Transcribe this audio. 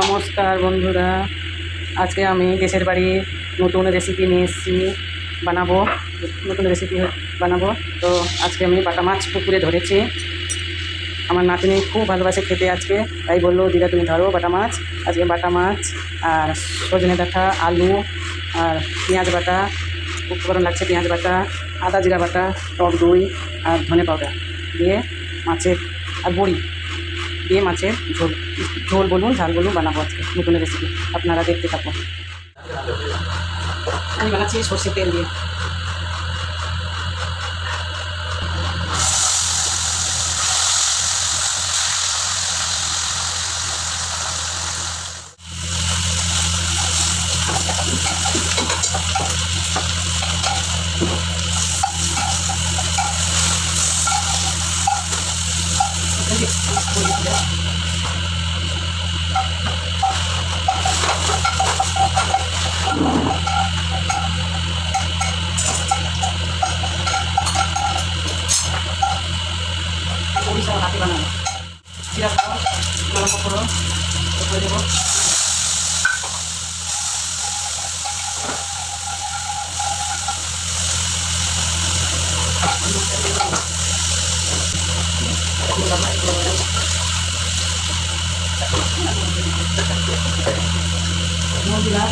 নমস্কার বন্ধুরা, আজকে আমি দেশের বাড়ি নতুন রেসিপি নিয়ে এসেছি। নতুন রেসিপি বানাবো। তো আজকে আমি বাটা মাছ পুকুরে ধরেছি। আমার নাতনি খুব ভালোবাসে খেতে আজকে, তাই বললো দিদা তুমি ধরো বাটা মাছ। আজকে বাটা মাছ আর সজনে ডাঁটা, আলু আর পেঁয়াজ বাটা, উপকরণ লাগছে পেঁয়াজ বাটা, আদা জিরা বাটা, টক দই আর ধনে পাউডার দিয়ে মাছের আর বড়ি দিয়ে মাছের ঝোল ঝোল বলুন ঝাল বলুন বানাবো আজকে নতুন রেসিপি। আপনারা দেখতে থাকুন। আমি বানাচ্ছি সর্ষের তেল দিয়ে। সরিষা হাতে বানানো জিরা ফোড়ন, গরম ফোড়ন করে দেবো। দিলাম